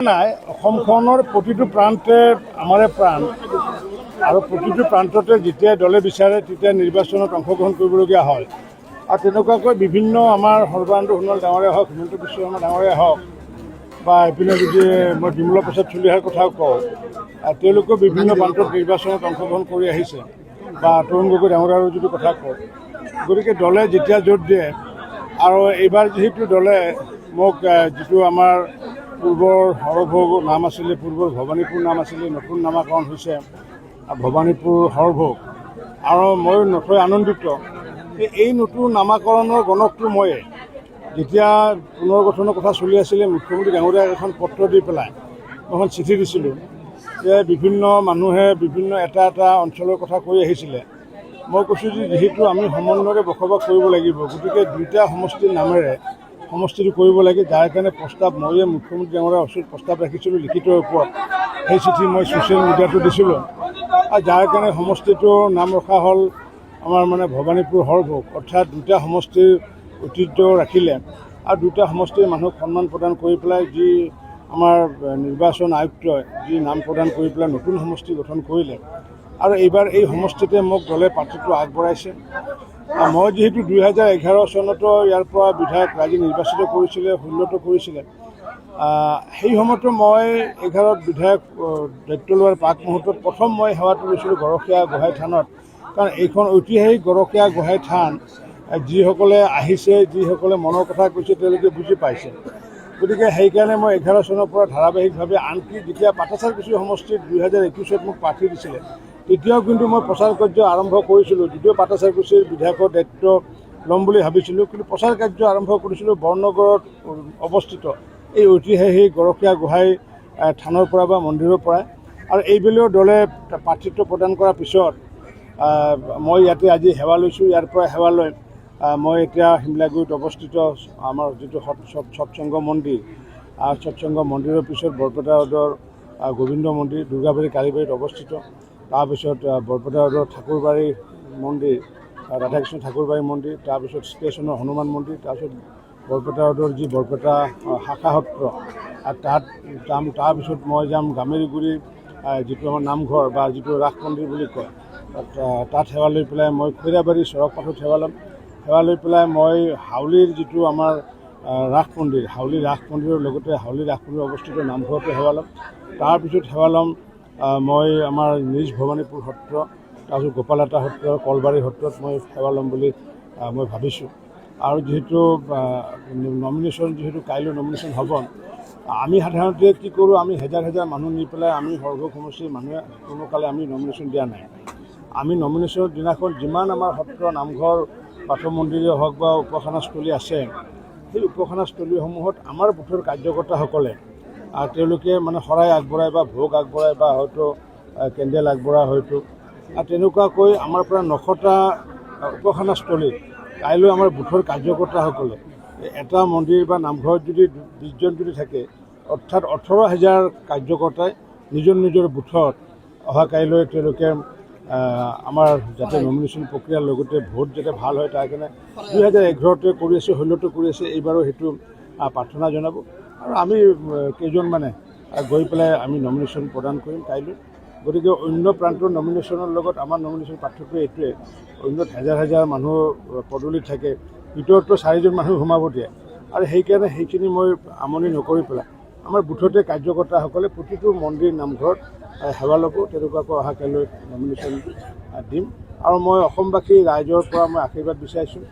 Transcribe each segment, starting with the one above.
নাই অসমখনৰ প্ৰতিটো প্ৰান্তে আমাৰে প্ৰাণ আৰু প্ৰতিটো প্ৰান্ততে যেতিয়া দলে বিচাৰে তেতিয়া নিৰ্বাচনত অংশগ্ৰহণ কৰিবলগীয়া হয় আৰু তেনেকুৱাকৈ বিভিন্ন আমাৰ সৰ্বানন্দ সোণোৱাল ডাঙৰীয়া হওক হিমন্ত বিশ্ব শৰ্মা ডাঙৰীয়া হওক বা এইপিনে যদি মই বিমলা প্ৰসাদ চলিহাৰ কথাও কওঁ তেওঁলোকেও বিভিন্ন প্ৰান্তত নিৰ্বাচনত অংশগ্ৰহণ কৰি আহিছে বা তৰুণ গগৈ ডাঙৰীয়াৰো যদি কথা কওঁ গতিকে দলে যেতিয়া জোৰ দিয়ে আৰু এইবাৰ যিহেতু দলে মোক যিটো আমাৰ পূৰ্বৰ সৰভোগ নাম আছিলে পূৰ্বৰ ভৱানীপুৰ নাম আছিলে নতুন নামাকৰণ হৈছে ভৱানীপুৰ সৰভোগ আৰু মই নথৈ আনন্দিত এই নতুন নামাকৰণৰ গণকটো ময়ে যেতিয়া পুনৰ্গঠনৰ কথা চলি আছিলে মুখ্যমন্ত্ৰী ডাঙৰীয়াক এখন পত্ৰ দি পেলাই মই এখন চিঠি দিছিলোঁ যে বিভিন্ন মানুহে বিভিন্ন এটা অঞ্চলৰ কথা কৈ আহিছিলে মই কৈছোঁ যে যিহেতু আমি সমন্বয়ৰে বসবাস কৰিব লাগিব গতিকে দুইটা সমষ্টিৰ নামেৰে সমষ্টিটো কৰিব লাগে যাৰ কাৰণে প্ৰস্তাৱ ময়ে মুখ্যমন্ত্ৰী ডাঙৰীয়াৰ ওচৰত প্ৰস্তাৱ ৰাখিছিলোঁ লিখিতৰ ওপৰত সেই চিঠি মই ছ'চিয়েল মিডিয়াতো দিছিলোঁ আৰু যাৰ কাৰণে সমষ্টিটোৰ নাম ৰখা হ'ল আমাৰ মানে ভৱানীপুৰ সৰভোগ অৰ্থাৎ দুটা সমষ্টিৰ ঐতিহ্য ৰাখিলে আৰু দুটা সমষ্টিৰ মানুহক সন্মান প্ৰদান কৰি পেলাই যি আমাৰ নিৰ্বাচন আয়ুক্তই যি নাম প্ৰদান কৰি পেলাই নতুন সমষ্টি গঠন কৰিলে আৰু এইবাৰ এই সমষ্টিতে মোক দলে প্ৰাৰ্থীটো আগবঢ়াইছে মই যিহেতু 2011 চনতো ইয়াৰ পৰা বিধায়ক ৰাইজে নিৰ্বাচিত কৰিছিলে 16টো কৰিছিলে সেই সময়তো মই 11ত বিধায়ক দায়িত্ব লোৱাৰ প্ৰাক মুহূৰ্তত প্ৰথম মই সেৱাটো লৈছিলোঁ গৰখীয়া গোহাঁই থানত কাৰণ এইখন ঐতিহাসিক গৰখীয়া গোহাঁই থান যিসকলে আহিছে যিসকলে মনৰ কথা কৈছে তেওঁলোকে বুজি পাইছে গতিকে সেইকাৰণে মই 11 চনৰ পৰা ধাৰাবাহিকভাৱে আনকি যেতিয়া পাটাচাৰকুছি সমষ্টিত 2021ত মোক প্ৰাৰ্থী দিছিলে তেতিয়াও কিন্তু মই প্ৰচাৰ কাৰ্য আৰম্ভ কৰিছিলোঁ যদিও পাটাচাৰকুছিৰ বিধায়কৰ দায়িত্ব ল'ম বুলি ভাবিছিলোঁ কিন্তু প্ৰচাৰ কাৰ্য আৰম্ভ কৰিছিলোঁ বৰনগৰত অৱস্থিত এই ঐতিহাসিক গৰখীয়া গোহাঁই থানৰ পৰা বা মন্দিৰৰ পৰাই আৰু এইবেলিও দলে প্ৰাৰ্থিত্ব প্ৰদান কৰাৰ পিছত মই ইয়াতে আজি সেৱা লৈছোঁ ইয়াৰ পৰা সেৱা লৈ মই এতিয়া শিমলাগুৰিত অৱস্থিত আমাৰ যিটো সৎসংগ মন্দিৰ সৎসংগ মন্দিৰৰ পিছত বৰপেটা ৰোডৰ গোবিন্দ মন্দিৰ দুৰ্গাবাৰী কালীবাৰীত অৱস্থিত তাৰপিছত বৰপেটা ৰোডৰ ঠাকুৰবাৰী মন্দিৰ ৰাধাকৃষ্ণ ঠাকুৰবাৰী মন্দিৰ তাৰপিছত ষ্টেচনৰ হনুমান মন্দিৰ তাৰপিছত বৰপেটা ৰোডৰ যি বৰপেটা শাখা সত্ৰ তাত যাম তাৰপিছত মই যাম গামেৰীগুৰি যিটো আমাৰ নামঘৰ বা যিটো ৰাস মন্দিৰ বুলি কয় তাত সেৱা লৈ পেলাই মই খৈৰাবাৰী চৰক পাঠত সেৱা ল'ম সেৱা লৈ পেলাই মই হাউলিৰ যিটো আমাৰ ৰাস মন্দিৰ হাউলি ৰাস মন্দিৰৰ লগতে হাউলি ৰাস মন্দিৰ অৱস্থিত নামঘৰতে সেৱা ল'ম তাৰপিছত সেৱা ল'ম মই আমাৰ নিজ ভৱানীপুৰ সত্ৰ তাৰপিছত গোপালাটা সত্ৰ কলবাৰী সত্ৰত মই সেৱা ল'ম বুলি মই ভাবিছোঁ আৰু যিহেতু নমিনেশ্যন যিহেতু কাইলৈ নমিনেশ্যন হ'ব আমি সাধাৰণতে কি কৰোঁ আমি হেজাৰ মানুহ নি পেলাই আমি সৰভোগ সমষ্টিৰ মানুহে কোনো কালে আমি নমিনেশ্যন দিয়া নাই আমি নমিনেশ্যনৰ দিনাখন যিমান আমাৰ সত্ৰ নামঘৰ বাথৌ মন্দিৰেই হওক বা উপাসনাস্থলী আছে সেই উপাসনাস্থলীসমূহত আমাৰ বুথৰ কাৰ্যকৰ্তাসকলে তেওঁলোকে মানে শৰাই আগবঢ়ায় বা ভোগ আগবঢ়ায় বা হয়তো কেণ্ডেল আগবঢ়ায় হয়তো তেনেকুৱাকৈ আমাৰ পৰা 9টা উপাসনাস্থলীত কাইলৈ আমাৰ বুথৰ কাৰ্যকৰ্তাসকলে এটা মন্দিৰ বা নামঘৰত যদি 20জন যদি থাকে অৰ্থাৎ 18,000 কাৰ্যকৰ্তাই নিজৰ বুথত অহা কাইলৈ তেওঁলোকে আমাৰ যাতে নমিনেশ্যন প্ৰক্ৰিয়াৰ লগতে ভোট যাতে ভাল হয় তাৰ কাৰণে 2011তে কৰি আছে 16টো কৰি আছে এইবাৰো সেইটো প্ৰাৰ্থনা জনাব আৰু আমি কেইজনমানে গৈ পেলাই আমি নমিনেশ্যন প্ৰদান কৰিম কাইলৈ গতিকে অন্য প্ৰান্তৰ নমিনেশ্যনৰ লগত আমাৰ নমিনেশ্যন পাৰ্থক্য এইটোৱে অন্যত হাজাৰ মানুহ পদূলিত থাকে ভিতৰততো 4জন মানুহ সোমাব দিয়ে আৰু সেইকাৰণে সেইখিনি মই আমনি নকৰি পেলাই আমাৰ বুথতে কাৰ্যকৰ্তাসকলে প্ৰতিটো মন্দিৰ নামঘৰত সেৱা ল'ব তেনেকুৱাকৈ অহা কাইলৈ নমিনেশ্যন দিম আৰু মই অসমবাসী ৰাইজৰ পৰা মই আশীৰ্বাদ বিচাৰিছোঁ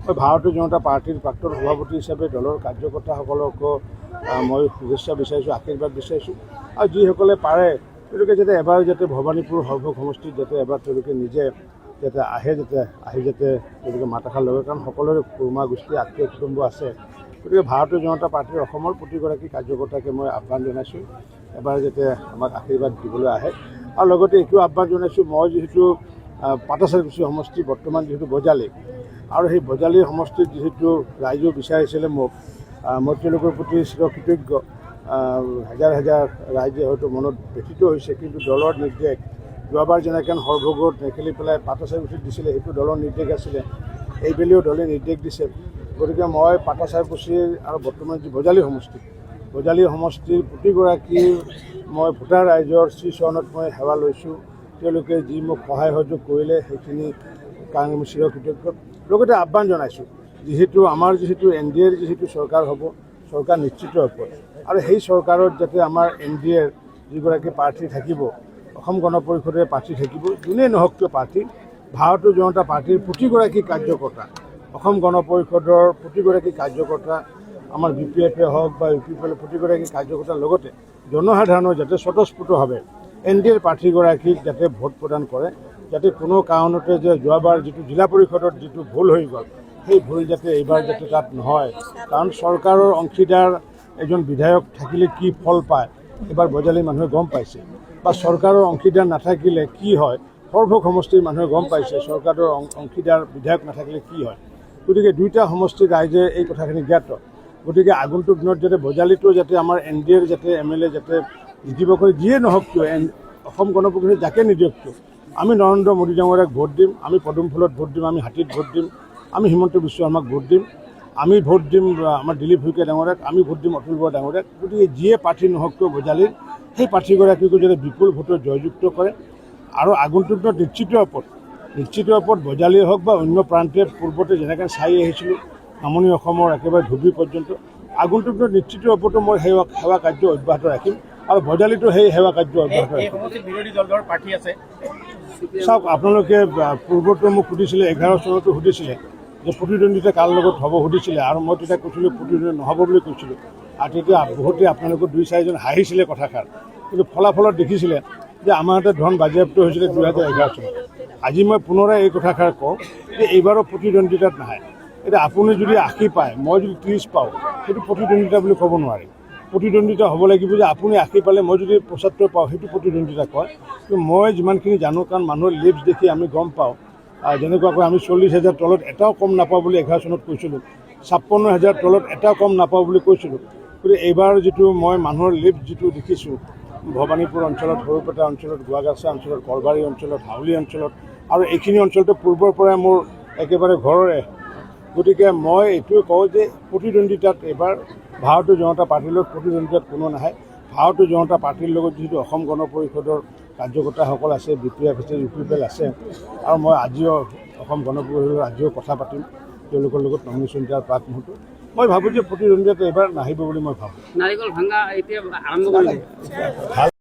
মই ভাৰতীয় জনতা পাৰ্টীৰ প্ৰাক্তন সভাপতি হিচাপে দলৰ কাৰ্যকৰ্তাসকলকো মই শুভেচ্ছা বিচাৰিছোঁ আশীৰ্বাদ বিচাৰিছোঁ আৰু যিসকলে পাৰে তেওঁলোকে যাতে এবাৰ যাতে ভৱানীপুৰ সৰভোগ সমষ্টিত যাতে এবাৰ তেওঁলোকে নিজে যাতে আহি যাতে তেওঁলোকে মাত এষাৰ লয় কাৰণ সকলোৰে কুৰ্মা গোষ্ঠী আত্মীয় কুটুম্ব আছে গতিকে ভাৰতীয় জনতা পাৰ্টীৰ অসমৰ প্ৰতিগৰাকী কাৰ্যকৰ্তাকে মই আহ্বান জনাইছোঁ এবাৰ যাতে আমাক আশীৰ্বাদ দিবলৈ আহে আৰু লগতে এইটো আহ্বান জনাইছোঁ মই যিহেতু পাটাচাৰকুছি সমষ্টি বৰ্তমান যিহেতু বজালী আৰু সেই বজালী সমষ্টিত যিহেতু ৰাইজেও বিচাৰিছিলে মোক মই তেওঁলোকৰ প্ৰতি চিৰকৃতজ্ঞ হাজাৰ ৰাইজে হয়তো মনত ব্যথিত হৈছে কিন্তু দলৰ নিৰ্দেশ যোৱাবাৰ যেনেকৈ সৰভোগত নেখেলি পেলাই পাটাচাৰকুছিত দিছিলে সেইটো দলৰ নিৰ্দেশ আছিলে এইবেলিও দলে নিৰ্দেশ দিছে গতিকে মই পাটাচাৰকুছিৰ আৰু বৰ্তমান যি বজালী সমষ্টি বজালী সমষ্টিৰ প্ৰতিগৰাকী মই ভোটাৰ ৰাইজৰ শ্ৰীচৰণত মই সেৱা লৈছোঁ। তেওঁলোকে যি মোক সহায় সহযোগ কৰিলে সেইখিনি কাৰণে মই চিৰকৃতজ্ঞ। লগতে আহ্বান জনাইছোঁ, যিহেতু আমাৰ NDAৰ যিহেতু চৰকাৰ হ'ব, চৰকাৰ নিশ্চিত হ'ব আৰু সেই চৰকাৰত যাতে আমাৰ NDAৰ যিগৰাকী প্ৰাৰ্থী থাকিব, অসম গণ পৰিষদৰ প্ৰাৰ্থী থাকিব, যোনেই নহওক কিয় প্ৰাৰ্থী, ভাৰতীয় জনতা পাৰ্টিৰ প্ৰতিগৰাকী কাৰ্যকৰ্তা, অসম গণ পৰিষদৰ প্ৰতিগৰাকী কাৰ্যকৰ্তা, আমাৰ BPF হওক বা UPPৰ প্ৰতিগৰাকী কাৰ্যকৰ্তাৰ লগতে জনসাধাৰণৰ যাতে স্বতঃস্ফূৰ্তভাৱে NDAৰ প্ৰাৰ্থীগৰাকীক যাতে ভোট প্ৰদান কৰে, যাতে কোনো কাৰণতে যে যোৱাবাৰ যিটো জিলা পৰিষদত যিটো ভুল হৈ গ'ল, সেই ভুল যাতে এইবাৰ যাতে তাত নহয়। কাৰণ চৰকাৰৰ অংশীদাৰ এজন বিধায়ক থাকিলে কি ফল পায় এইবাৰ বজালী মানুহে গম পাইছে, বা চৰকাৰৰ অংশীদাৰ নাথাকিলে কি হয় সৰভোগ সমষ্টিৰ মানুহে গম পাইছে, চৰকাৰৰ অংশীদাৰ বিধায়ক নাথাকিলে কি হয়। গতিকে দুয়োটা সমষ্টিৰ ৰাইজে এই কথাখিনি জ্ঞাত। গতিকে আগন্তুক দিনত যাতে বজালীটো যাতে আমাৰ NDAৰ যাতে MLA যাতে জিকিব পাৰে, যিয়ে নহওক কিয় অসম গণ পৰিষদে যাকে নিদিয়ক কিয়, আমি নৰেন্দ্ৰ মোদী ডাঙৰীয়াক ভোট দিম, আমি পদুম ফুলত ভোট দিম, আমি হাতীত ভোট দিম, আমি হিমন্ত বিশ্ব শৰ্মাক ভোট দিম, আমি ভোট দিম আমাৰ দিলীপ শইকীয়া ডাঙৰীয়াক, আমি ভোট দিম অতুল বৰা ডাঙৰীয়াক। গতিকে যিয়ে প্ৰাৰ্থী নহওক কিয় বজালীৰ সেই প্ৰাৰ্থীগৰাকীকো যাতে বিপুল ভোটত জয়যুক্ত কৰে আৰু আগন্তুক দিনত নিশ্চিত ওপৰত বজালীয়ে হওক বা অন্য প্ৰান্তে পূৰ্বতে যেনেকৈ চাই আহিছিলোঁ নামনি অসমৰ একেবাৰে ধুবুৰী পৰ্যন্ত, আগন্তুক দিনত নিশ্চিত ওপৰতো মই সেৱা কাৰ্য অব্যাহত ৰাখিম আৰু বজালীতো সেই সেৱা কাৰ্য অব্যাহত ৰাখিম। বিৰোধী দলৰ প্ৰাৰ্থী আছে চাওক, আপোনালোকে পূৰ্বতো মোক সুধিছিলে, 11 চনতো সুধিছিলে যে প্ৰতিদ্বন্দ্বিতা কাৰ লগত হ'ব সুধিছিলে, আৰু মই তেতিয়া কৈছিলোঁ প্ৰতিদ্বন্দ্বিতা নহ'ব বুলি কৈছিলোঁ। আৰু তেতিয়া বহুতে আপোনালোকৰ 2-4জন হাঁহিছিলে কথাষাৰ, কিন্তু ফলাফলত দেখিছিলে যে আমাৰ হাতত ধন বাজেয়াপ্ত হৈছিলে 2011 চনত। আজি মই পুনৰাই এই কথাষাৰ কওঁ যে এইবাৰো প্ৰতিদ্বন্দ্বিতাত নাহে। এতিয়া আপুনি যদি 80 পায়, মই যদি 30 পাওঁ, সেইটো প্ৰতিদ্বন্দ্বিতা বুলি ক'ব নোৱাৰি। প্ৰতিদ্বন্দ্বিতা হ'ব লাগিব যে আপুনি 80 পালে মই যদি 75 পাওঁ, সেইটো প্ৰতিদ্বন্দ্বিতা কয়। কিন্তু মই যিমানখিনি জানো, কাৰণ মানুহৰ লিপছ দেখি আমি গম পাওঁ, যেনেকুৱাকৈ আমি 40,000 তলত এটাও কম নাপাওঁ বুলি 11 চনত কৈছিলোঁ, 56,000 তলত এটাও কম নাপাওঁ বুলি কৈছিলোঁ। গতিকে এইবাৰ যিটো মই মানুহৰ লিপছ যিটো দেখিছোঁ, ভৱানীপুৰ অঞ্চলত, সৰুপেটা অঞ্চলত, গোৱাগাছা অঞ্চলত, কলবাৰী অঞ্চলত, হাউলি অঞ্চলত, আৰু এইখিনি অঞ্চলটো পূৰ্বৰ পৰাই মোৰ একেবাৰে ঘৰৰে। গতিকে মই এইটোৱে কওঁ যে প্ৰতিদ্বন্দ্বিতাত এইবাৰ ভাৰতীয় জনতা পাৰ্টীৰ লগত প্ৰতিদ্বন্দ্বিতাত কোনো নাহে। ভাৰতীয় জনতা পাৰ্টীৰ লগত যিহেতু অসম গণ পৰিষদৰ কাৰ্যকৰ্তাসকল আছে, BPF আছে, UPPL আছে, আৰু মই আজিও অসম গণ পৰিষদৰ আজিও কথা পাতিম তেওঁলোকৰ লগত নমিনেশ্যন দিয়াৰ প্ৰাক মুহূৰ্তত। মই ভাবোঁ যে প্ৰতিদ্বন্দ্বিতাত এইবাৰ নাহিব বুলি মই ভাবোঁ। নাৰিকল ভাঙা এতিয়া আৰম্ভ কৰিলে।